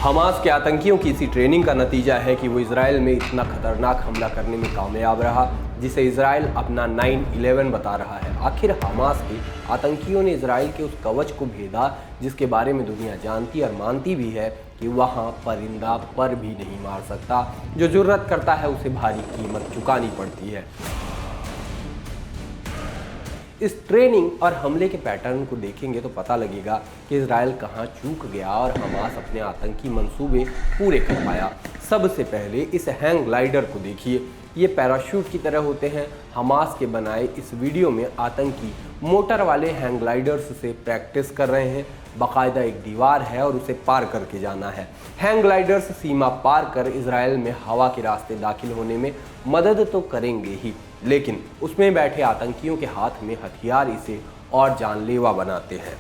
Hamas के आतंकियों की इसी ट्रेनिंग का नतीजा है कि वो इजराइल में इतना खतरनाक हमला करने में कामयाब रहा, जिसे इजराइल अपना 9/11 बता रहा है। आखिर हमास के आतंकियों ने इजराइल के उस कवच को भेदा जिसके बारे में दुनिया जानती और मानती भी है कि वहाँ परिंदा पर भी नहीं मार सकता। जो जुर्रत करता है उसे भारी कीमत चुकानी पड़ती है। इस ट्रेनिंग और हमले के पैटर्न को देखेंगे तो पता लगेगा कि इजराइल कहाँ चूक गया और हमास अपने आतंकी मंसूबे पूरे कर पाया। सबसे पहले इस हैंग ग्लाइडर को देखिए, ये पैराशूट की तरह होते हैं। हमास के बनाए इस वीडियो में आतंकी मोटर वाले हैंग ग्लाइडर्स से प्रैक्टिस कर रहे हैं। बाकायदा एक दीवार है और उसे पार करके जाना है। हैंग ग्लाइडर्स सीमा पार कर इजराइल में हवा के रास्ते दाखिल होने में मदद तो करेंगे ही, लेकिन उसमें बैठे आतंकियों के हाथ में हथियार इसे और जानलेवा बनाते हैं।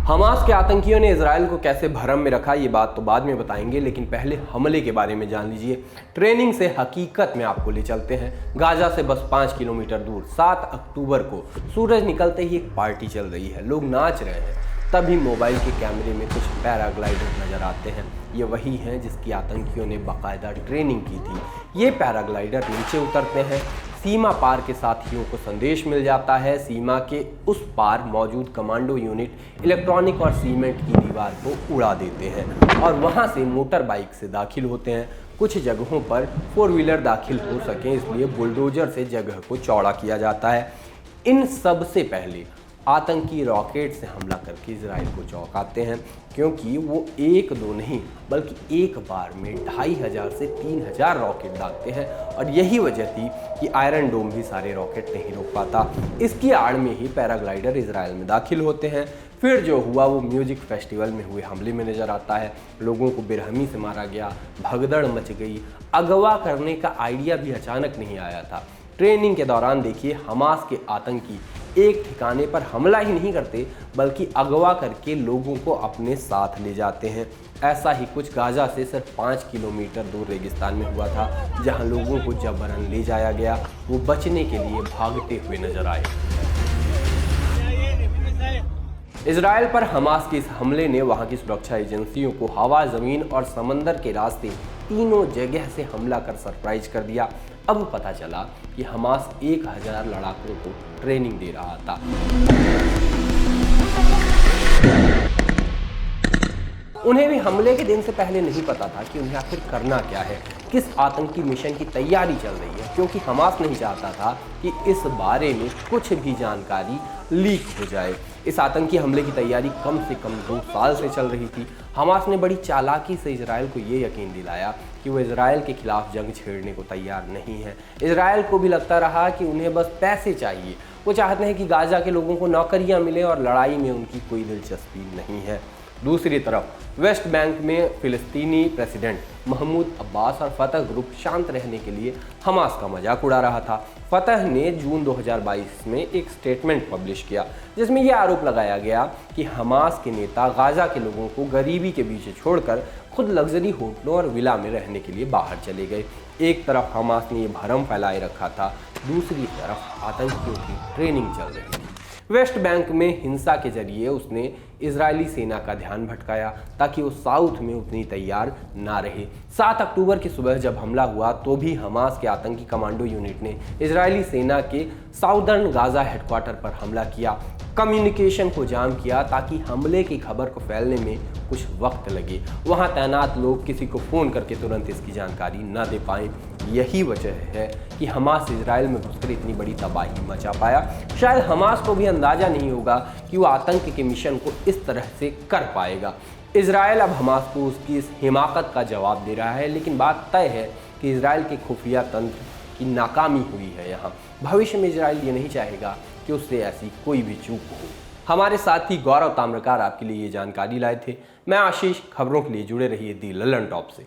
हमास के आतंकियों ने इजराइल को कैसे भरम में रखा, ये बात तो बाद में बताएंगे, लेकिन पहले हमले के बारे में जान लीजिए। ट्रेनिंग से हकीकत में आपको ले चलते हैं। गाजा से बस 5 किलोमीटर दूर 7 अक्टूबर को सूरज निकलते ही एक पार्टी चल रही है, लोग नाच रहे हैं। तभी मोबाइल के कैमरे में कुछ पैराग्लाइडर नजर आते हैं। ये वही हैं जिसकी आतंकियों ने बाकायदा ट्रेनिंग की थी। ये पैराग्लाइडर नीचे उतरते हैं, सीमा पार के साथियों को संदेश मिल जाता है। सीमा के उस पार मौजूद कमांडो यूनिट इलेक्ट्रॉनिक और सीमेंट की दीवार को उड़ा देते हैं और वहां से मोटर बाइक से दाखिल होते हैं। कुछ जगहों पर 4 व्हीलर दाखिल हो सकें इसलिए बुलडोजर से जगह को चौड़ा किया जाता है। इन सब से पहले आतंकी रॉकेट से हमला करके इजराइल को चौंकाते हैं, क्योंकि वो एक दो नहीं बल्कि एक बार में 2500 से 3000 रॉकेट दागते हैं और यही वजह थी कि आयरन डोम भी सारे रॉकेट नहीं रोक पाता। इसकी आड़ में ही पैराग्लाइडर इजराइल में दाखिल होते हैं। फिर जो हुआ वो म्यूजिक फेस्टिवल में हुए हमले में नजर आता है। लोगों को बेरहमी से मारा गया, भगदड़ मच गई। अगवा करने का आइडिया भी अचानक नहीं आया था। ट्रेनिंग के दौरान देखिए, हमास के आतंकी एक ठिकाने पर हमला ही नहीं करते बल्कि अगवा करके लोगों को अपने साथ ले जाते हैं। ऐसा ही कुछ गाजा से सिर्फ 5 किलोमीटर दूर रेगिस्तान में हुआ था, जहां लोगों को जबरन ले जाया गया। वो बचने के लिए भागते हुए नजर आए। इजराइल पर हमास के इस हमले ने वहां की सुरक्षा एजेंसियों को हवा, जमीन और समंदर के रास्ते तीनों जगह से हमला कर सरप्राइज कर दिया। अब पता चला कि हमास 1000 लड़ाकों को ट्रेनिंग दे रहा था। उन्हें भी हमले के दिन से पहले नहीं पता था कि उन्हें आखिर करना क्या है, किस आतंकी मिशन की तैयारी चल रही है, क्योंकि हमास नहीं चाहता था कि इस बारे में कुछ भी जानकारी लीक हो जाए। इस आतंकी हमले की तैयारी कम से कम 2 साल से चल रही थी। हमास ने बड़ी चालाकी से इजराइल को ये यकीन दिलाया कि वो इजराइल के खिलाफ जंग छेड़ने को तैयार नहीं है। इजराइल को भी लगता रहा कि उन्हें बस पैसे चाहिए। वो चाहते हैं कि गाजा के लोगों को नौकरियां मिले और लड़ाई में उनकी कोई दिलचस्पी नहीं है। दूसरी तरफ वेस्ट बैंक में फिलिस्तीनी प्रेसिडेंट महमूद अब्बास और फतह ग्रुप शांत रहने के लिए हमास का मजाक उड़ा रहा था। फतह ने जून 2022 में एक स्टेटमेंट पब्लिश किया जिसमें यह आरोप लगाया गया कि हमास के नेता गाजा के लोगों को गरीबी के पीछे छोड़कर खुद लग्जरी होटलों और विला में रहने के लिए बाहर चले गए। एक तरफ हमास ने यह भरम फैलाए रखा था, दूसरी तरफ आतंकियों की ट्रेनिंग चल रही थी। वेस्ट बैंक में हिंसा के जरिए उसने इजरायली सेना का ध्यान भटकाया ताकि वो साउथ में उतनी तैयार ना रहे। 7 अक्टूबर की सुबह जब हमला हुआ तो भी हमास के आतंकी कमांडो यूनिट ने इजरायली सेना के साउदर्न गाजा हेडक्वार्टर पर हमला किया। कम्युनिकेशन को जाम किया ताकि हमले की खबर को फैलने में कुछ वक्त लगे। वहां तैनात लोग किसी को फ़ोन करके तुरंत इसकी जानकारी न दे पाए। यही वजह है कि हमास इजराइल में घुसकर इतनी बड़ी तबाही मचा पाया। शायद हमास को भी अंदाज़ा नहीं होगा कि वो आतंक के मिशन को इस तरह से कर पाएगा। इजराइल अब हमास को उसकी इस हिमाकत का जवाब दे रहा है, लेकिन बात तय है कि इजराइल के खुफिया तंत्र की नाकामी हुई है। यहाँ भविष्य में इजराइल ये नहीं चाहेगा कि उससे ऐसी कोई भी चूक हो। हमारे साथी गौरव ताम्रकार आपके लिए ये जानकारी लाए थे। मैं आशीष, खबरों के लिए जुड़े रहिए दी लल्लन टॉप से।